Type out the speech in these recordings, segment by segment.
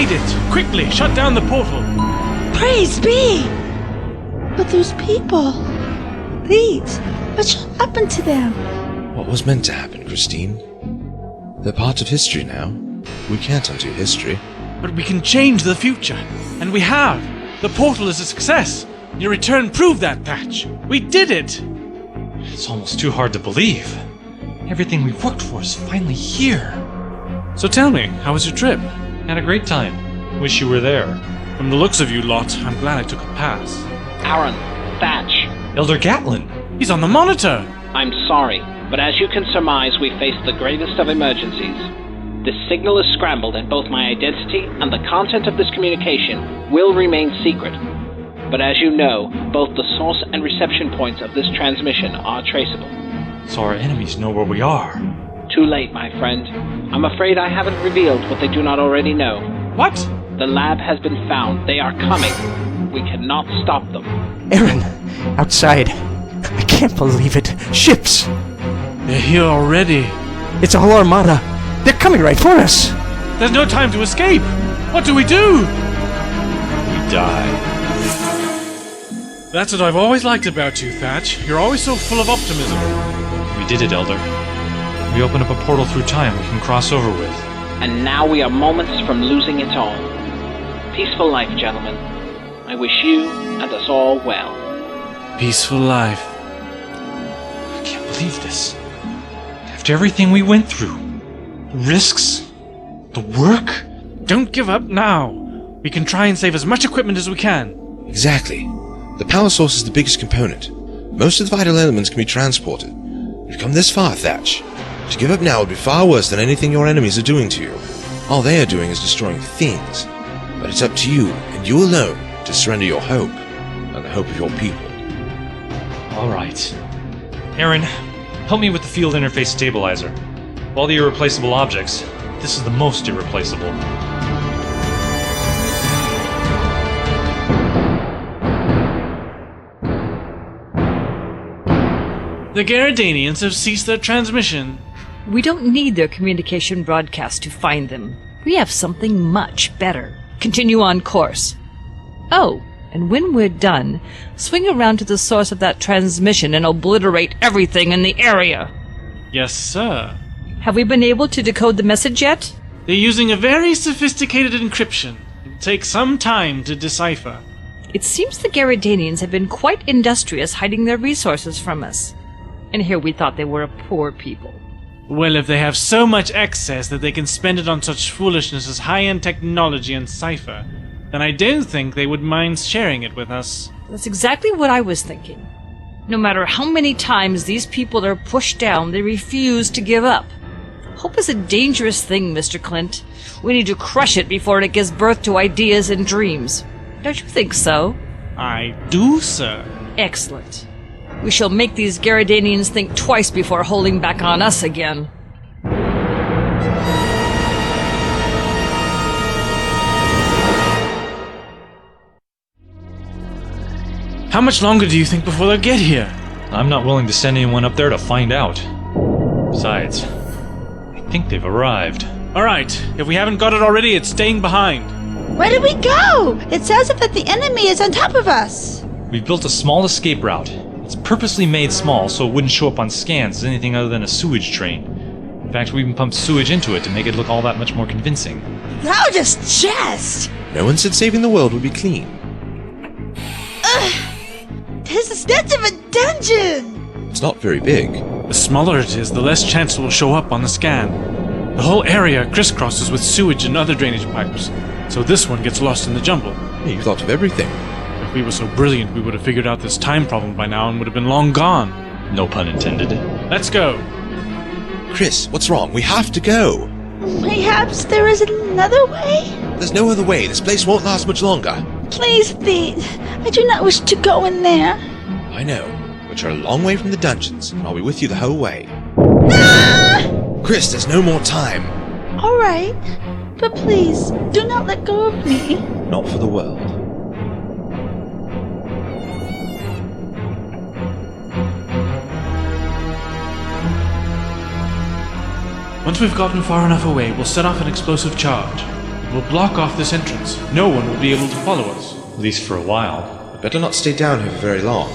made it! Quickly, shut down the portal! Praise be! But those people... These... What shall happen to them? What was meant to happen, Christine? They're part of history now. We can't undo history. But we can change the future. And we have! The portal is a success! Your return proved that, Thatch! We did it! It's almost too hard to believe. Everything we've worked for is finally here. So tell me, how was your trip? Had a great time. Wish you were there. From the looks of you lot, I'm glad I took a pass. Aaron, Thatch. Elder Gatlin! He's on the monitor! I'm sorry, but as you can surmise, we face the gravest of emergencies. This signal is scrambled, and both my identity and the content of this communication will remain secret. But as you know, both the source and reception points of this transmission are traceable. So our enemies know where we are. Too late, my friend. I'm afraid I haven't revealed what they do not already know. What? The lab has been found. They are coming. We cannot stop them. Aaron, outside. I can't believe it. Ships! They're here already. It's a whole armada. They're coming right for us. There's no time to escape. What do? We Die. That's what I've always liked about you, Thatch. You're always so full of optimism. We did it, Elder. We opened up a portal through time we can cross over with. And now we are moments from losing it all. Peaceful life, gentlemen. I wish you and us all well. Peaceful life. I can't believe this. After everything we went through, the risks, the work. Don't give up now. We can try and save as much equipment as we can. Exactly. The power source is the biggest component. Most of the vital elements can be transported. We've come this far, Thatch. To give up now would be far worse than anything your enemies are doing to you. All they are doing is destroying things. But it's up to you, and you alone, to surrender your hope, and the hope of your people. All right. Aaron, help me with the field interface stabilizer. Of all the irreplaceable objects, this is the most irreplaceable. The Garradanians have ceased their transmission. We don't need their communication broadcast to find them. We have something much better. Continue on course. Oh, and when we're done, swing around to the source of that transmission and obliterate everything in the area. Yes, sir. Have we been able to decode the message yet? They're using a very sophisticated encryption. It'll take some time to decipher. It seems the Garradanians have been quite industrious hiding their resources from us. And here we thought they were a poor people. Well, if they have so much excess that they can spend it on such foolishness as high-end technology and cipher, then I don't think they would mind sharing it with us. That's exactly what I was thinking. No matter how many times these people are pushed down, they refuse to give up. Hope is a dangerous thing, Mr. Klent. We need to crush it before it gives birth to ideas and dreams. Don't you think so? I do, sir. Excellent. We shall make these Garradanians think twice before holding back on us again. How much longer do you think before they'll get here? I'm not willing to send anyone up there to find out. Besides, I think they've arrived. Alright, if we haven't got it already, it's staying behind. Where do we go? It's as if that the enemy is on top of us. We've built a small escape route. It's purposely made small so it wouldn't show up on scans as anything other than a sewage train. In fact, we even pumped sewage into it to make it look all that much more convincing. Thou just jest! No one said saving the world would be clean. Tis the stench of a dungeon! It's not very big. The smaller it is, the less chance it will show up on the scan. The whole area crisscrosses with sewage and other drainage pipes, so this one gets lost in the jumble. Yeah, you thought of everything. If we were so brilliant, we would have figured out this time problem by now and would have been long gone. No pun intended. Let's go. Chris, what's wrong? We have to go. Perhaps there is another way? There's no other way. This place won't last much longer. Please, Thee. I do not wish to go in there. I know, but you're a long way from the dungeons, and I'll be with you the whole way. Ah! Chris, there's no more time. All right, but please, do not let go of me. Not for the world. Once we've gotten far enough away, we'll set off an explosive charge. We'll block off this entrance. No one will be able to follow us. At least for a while. Better not stay down here for very long.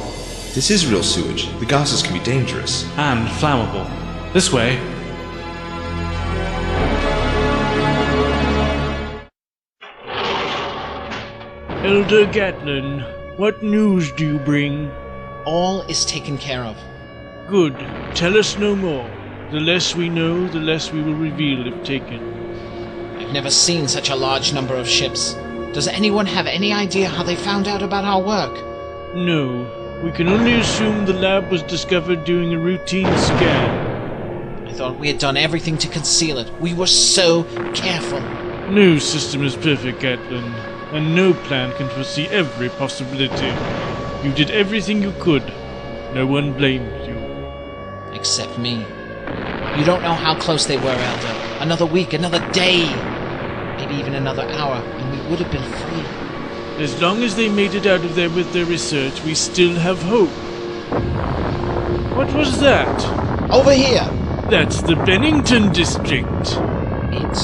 This is real sewage. The gases can be dangerous. And flammable. This way. Elder Gatlin, what news do you bring? All is taken care of. Good. Tell us no more. The less we know, the less we will reveal if taken. I've never seen such a large number of ships. Does anyone have any idea how they found out about our work? No. We can only assume the lab was discovered during a routine scan. I thought we had done everything to conceal it. We were so careful. No system is perfect, Gatlin, and no plan can foresee every possibility. You did everything you could. No one blames you. Except me. You don't know how close they were, Elder. Another week, another day, maybe even another hour, and we would have been free. As long as they made it out of there with their research, we still have hope. What was that? Over here! That's the Bennington district. It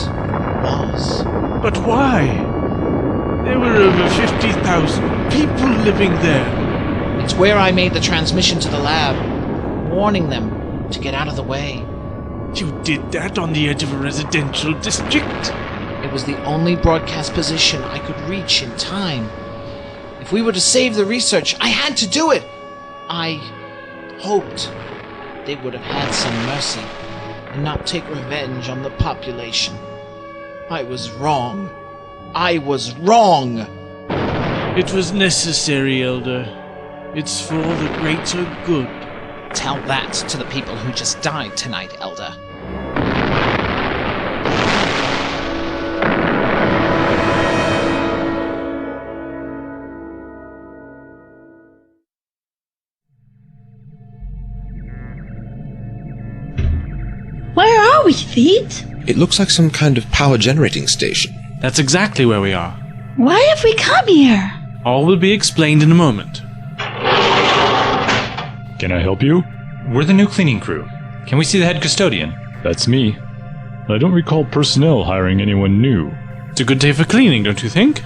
was. But why? There were over 50,000 people living there. It's where I made the transmission to the lab, warning them to get out of the way. You did that on the edge of a residential district? It was the only broadcast position I could reach in time. If we were to save the research, I had to do it. I hoped they would have had some mercy and not take revenge on the population. I was wrong. I was wrong! It was necessary, Elder. It's for the greater good. Tell that to the people who just died tonight, Elder. Where are we, Theet? It looks like some kind of power generating station. That's exactly where we are. Why have we come here? All will be explained in a moment. Can I help you? We're the new cleaning crew. Can we see the head custodian? That's me. I don't recall personnel hiring anyone new. It's a good day for cleaning, don't you think?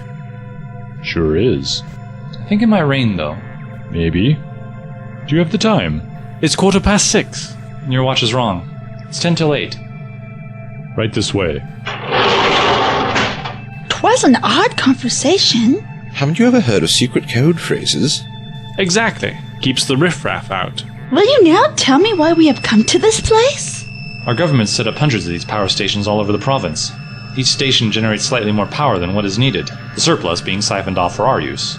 Sure is. I think it might rain, though. Maybe. Do you have the time? It's 6:15. Your watch is wrong. It's 10 till 8. Right this way. 'Twas an odd conversation. Haven't you ever heard of secret code phrases? Exactly. Keeps the riffraff out. Will you now tell me why we have come to this place? Our government set up hundreds of these power stations all over the province. Each station generates slightly more power than what is needed, the surplus being siphoned off for our use.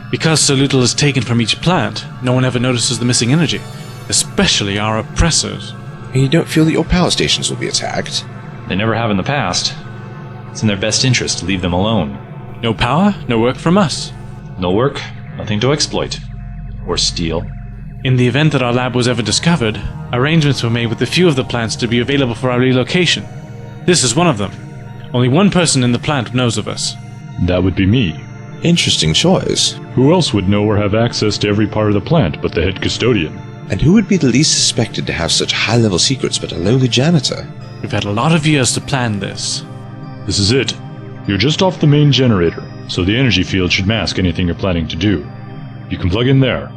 Because so little is taken from each plant, no one ever notices the missing energy, especially our oppressors. And you don't feel that your power stations will be attacked? They never have in the past. It's in their best interest to leave them alone. No power, no work from us. No work, nothing to exploit. Or steal. In the event that our lab was ever discovered, arrangements were made with a few of the plants to be available for our relocation. This is one of them. Only one person in the plant knows of us. That would be me. Interesting choice. Who else would know or have access to every part of the plant but the head custodian? And who would be the least suspected to have such high-level secrets but a lowly janitor? We've had a lot of years to plan this. This is it. You're just off the main generator, so the energy field should mask anything you're planning to do. You can plug in there,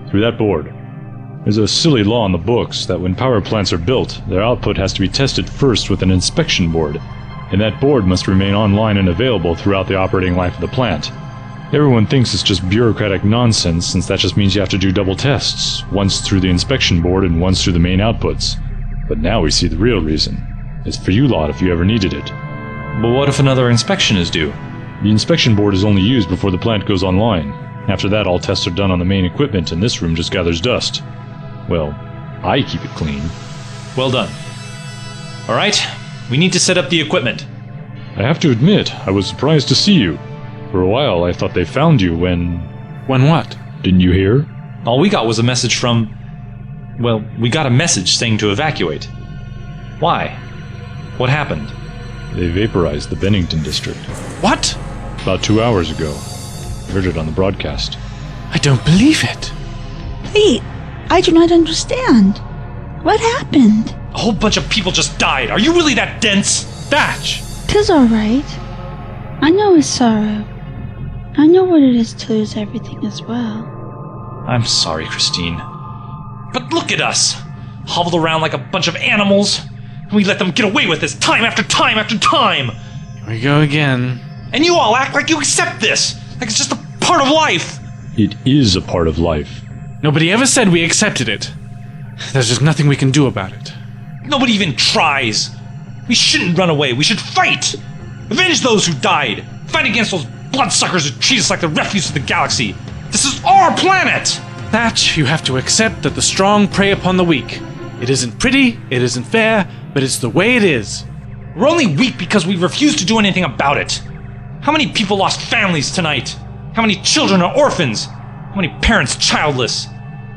through that board. There's a silly law in the books that when power plants are built, their output has to be tested first with an inspection board, and that board must remain online and available throughout the operating life of the plant. Everyone thinks it's just bureaucratic nonsense, since that just means you have to do double tests, once through the inspection board and once through the main outputs. But now we see the real reason. It's for you lot if you ever needed it. But what if another inspection is due? The inspection board is only used before the plant goes online. After that, all tests are done on the main equipment, and this room just gathers dust. Well, I keep it clean. Well done. Alright, we need to set up the equipment. I have to admit, I was surprised to see you. For a while, I thought they found you when... When what? Didn't you hear? All we got was a message from... Well, we got a message saying to evacuate. Why? What happened? They vaporized the Bennington district. What? About 2 hours ago. Heard it on the broadcast. I don't believe it. Wait, I do not understand. What happened? A whole bunch of people just died. Are you really that dense? Thatch! 'Tis all right. I know his sorrow. I know what it is to lose everything as well. I'm sorry, Christine. But look at us! Hobbled around like a bunch of animals, and we let them get away with this time after time after time! Here we go again. And you all act like you accept this! Like it's just a part of life! It is a part of life. Nobody ever said we accepted it. There's just nothing we can do about it. Nobody even tries! We shouldn't run away, we should fight! Avenge those who died! Fight against those bloodsuckers who treat us like the refuse of the galaxy! This is our planet! Thatch, you have to accept that the strong prey upon the weak. It isn't pretty, it isn't fair, but it's the way it is. We're only weak because we refuse to do anything about it. How many people lost families tonight? How many children are orphans? How many parents childless?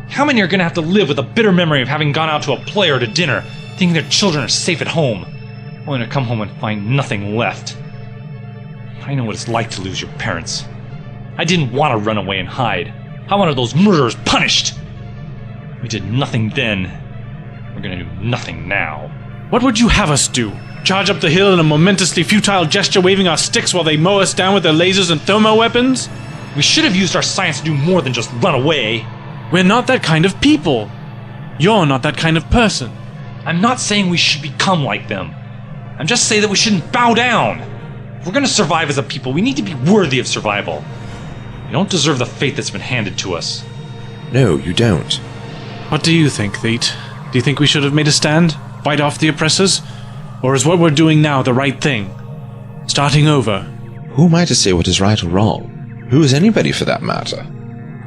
How many are gonna have to live with a bitter memory of having gone out to a play or to dinner, thinking their children are safe at home, only to come home and find nothing left? I know what it's like to lose your parents. I didn't want to run away and hide. I wanted those murderers punished. We did nothing then. We're gonna do nothing now. What would you have us do? Charge up the hill in a momentously futile gesture, waving our sticks while they mow us down with their lasers and thermo weapons? We should have used our science to do more than just run away. We're not that kind of people. You're not that kind of person. I'm not saying we should become like them. I'm just saying that we shouldn't bow down. If we're gonna survive as a people, we need to be worthy of survival. We don't deserve the fate that's been handed to us. No, you don't. What do you think, Theet? Do you think we should have made a stand? Fight off the oppressors? Or is what we're doing now the right thing? Starting over? Who am I to say what is right or wrong? Who is anybody for that matter?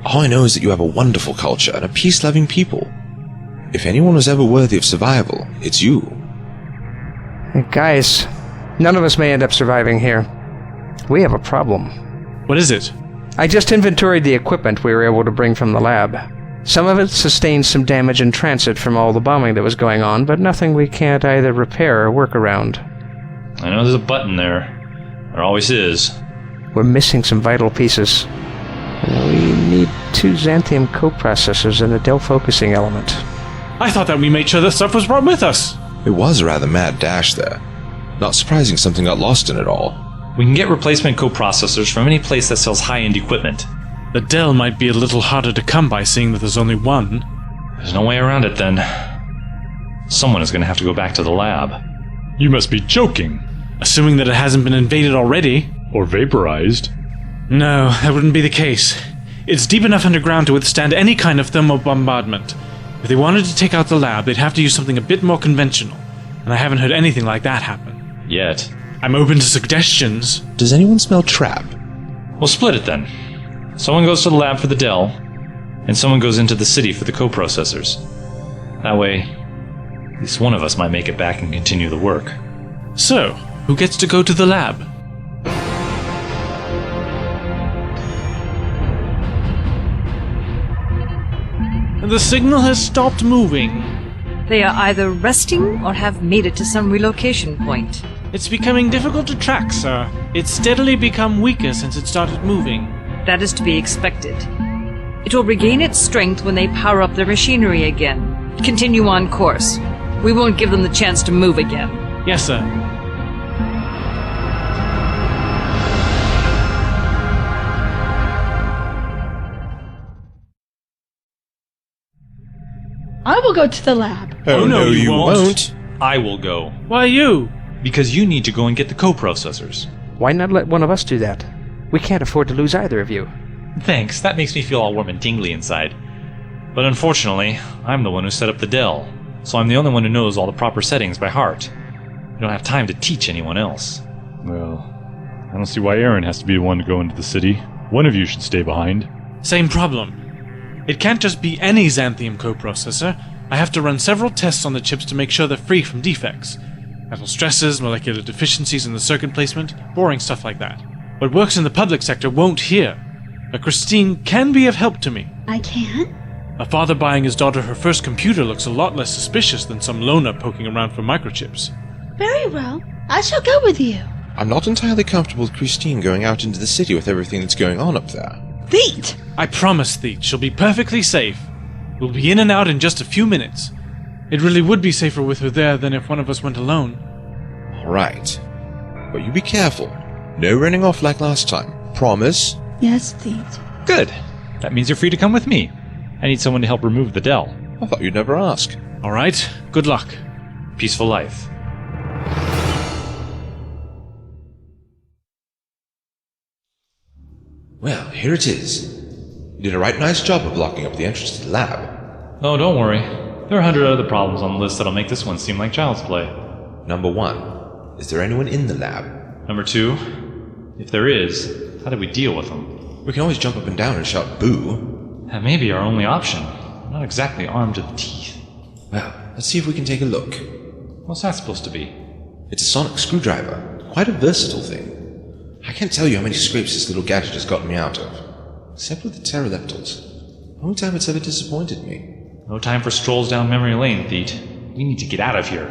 All I know is that you have a wonderful culture and a peace-loving people. If anyone was ever worthy of survival, it's you. Hey, guys, none of us may end up surviving here. We have a problem. What is it? I just inventoried the equipment we were able to bring from the lab. Some of it sustained some damage in transit from all the bombing that was going on, but nothing we can't either repair or work around. I know there's a button there. There always is. We're missing some vital pieces. We need 2 xanthium coprocessors and a Dell focusing element. I thought that we made sure the stuff was brought with us. It was a rather mad dash there. Not surprising something got lost in it all. We can get replacement coprocessors from any place that sells high-end equipment. The Dell might be a little harder to come by, seeing that there's only one. There's no way around it, then. Someone is going to have to go back to the lab. You must be joking. Assuming that it hasn't been invaded already. Or vaporized. No, that wouldn't be the case. It's deep enough underground to withstand any kind of thermal bombardment. If they wanted to take out the lab, they'd have to use something a bit more conventional. And I haven't heard anything like that happen. Yet. I'm open to suggestions. Does anyone smell trap? We'll split it then. Someone goes to the lab for the Dell, and someone goes into the city for the coprocessors. That way, at least one of us might make it back and continue the work. So, who gets to go to the lab? The signal has stopped moving. They are either resting or have made it to some relocation point. It's becoming difficult to track, sir. It's steadily become weaker since it started moving. That is to be expected. It will regain its strength when they power up their machinery again. Continue on course. We won't give them the chance to move again. Yes, sir. I will go to the lab. Oh, no, you won't. I will go. Why you? Because you need to go and get the coprocessors. Why not let one of us do that? We can't afford to lose either of you. Thanks, that makes me feel all warm and tingly inside. But unfortunately, I'm the one who set up the Dell, so I'm the only one who knows all the proper settings by heart. We don't have time to teach anyone else. Well, I don't see why Aaron has to be the one to go into the city. One of you should stay behind. Same problem. It can't just be any xanthium coprocessor. I have to run several tests on the chips to make sure they're free from defects. Metal stresses, molecular deficiencies in the circuit placement, boring stuff like that. What works in the public sector won't here. But Christine can be of help to me. I can? A father buying his daughter her first computer looks a lot less suspicious than some loner poking around for microchips. Very well. I shall go with you. I'm not entirely comfortable with Christine going out into the city with everything that's going on up there. Theet! I promise, Theet, she'll be perfectly safe. We'll be in and out in just a few minutes. It really would be safer with her there than if one of us went alone. All right. But you be careful. No running off like last time. Promise? Yes, Theet. Good. That means you're free to come with me. I need someone to help remove the Dell. I thought you'd never ask. Alright, good luck. Peaceful life. Well, here it is. You did a right nice job of blocking up the entrance to the lab. Oh, don't worry. There are 100 other problems on the list that'll make this one seem like child's play. Number 1. Is there anyone in the lab? Number 2, if there is, how do we deal with them? We can always jump up and down and shout boo. That may be our only option. I'm not exactly armed to the teeth. Well, let's see if we can take a look. What's that supposed to be? It's a sonic screwdriver. Quite a versatile thing. I can't tell you how many scrapes this little gadget has gotten me out of. Except with the pteroleptals. Only time it's ever disappointed me. No time for strolls down memory lane, Theet. We need to get out of here.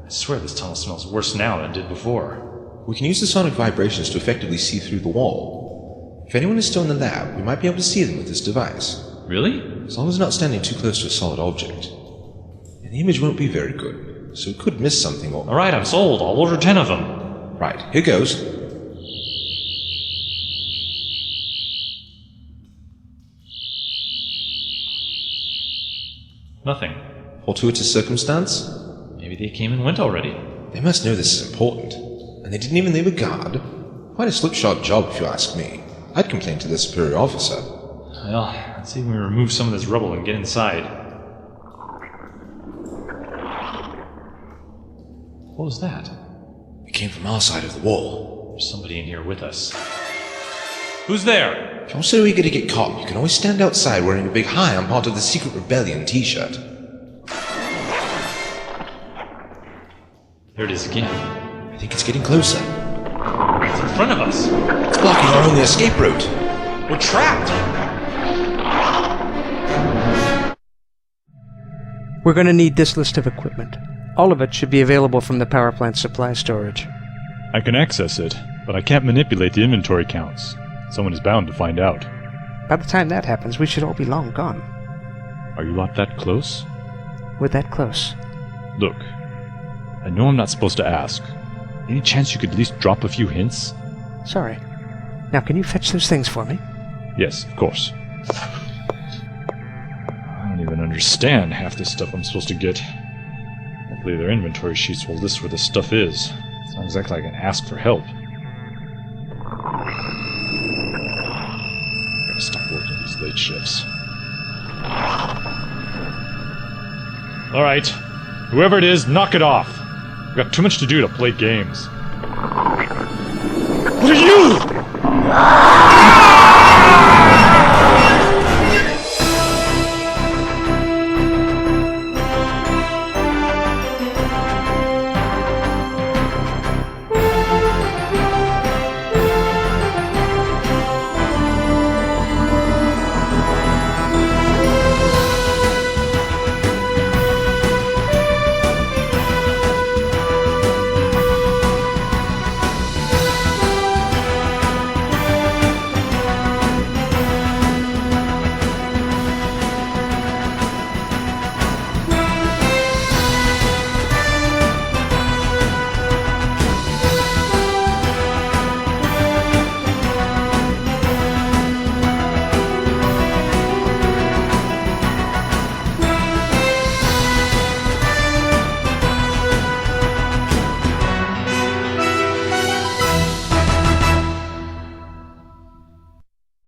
I swear this tunnel smells worse now than it did before. We can use the sonic vibrations to effectively see through the wall. If anyone is still in the lab, we might be able to see them with this device. Really? As long as we're not standing too close to a solid object. And the image won't be very good, so we could miss something or... Alright, I'm sold. I'll order 10 of them. Right, here goes. Nothing. Fortuitous circumstance? Maybe they came and went already. They must know this is important. And they didn't even leave a guard. Quite a slipshod job, if you ask me. I'd complain to their superior officer. Well, let's see if we can remove some of this rubble and get inside. What was that? It came from our side of the wall. There's somebody in here with us. Who's there? If you're so eager to get caught, you can always stand outside wearing a big "Hi, I'm part of the Secret Rebellion" t-shirt. There it is again. I think it's getting closer. It's in front of us. It's blocking our only escape route. We're trapped! We're going to need this list of equipment. All of it should be available from the power plant supply storage. I can access it, but I can't manipulate the inventory counts. Someone is bound to find out. By the time that happens, we should all be long gone. Are you lot that close? We're that close. Look, I know I'm not supposed to ask. Any chance you could at least drop a few hints? Sorry. Now, can you fetch those things for me? Yes, of course. I don't even understand half the stuff I'm supposed to get. Hopefully their inventory sheets will list where the stuff is. It's not exactly I can ask for help. Gotta stop working these late shifts. Alright, whoever it is, knock it off. We've got too much to do to play games. What are you?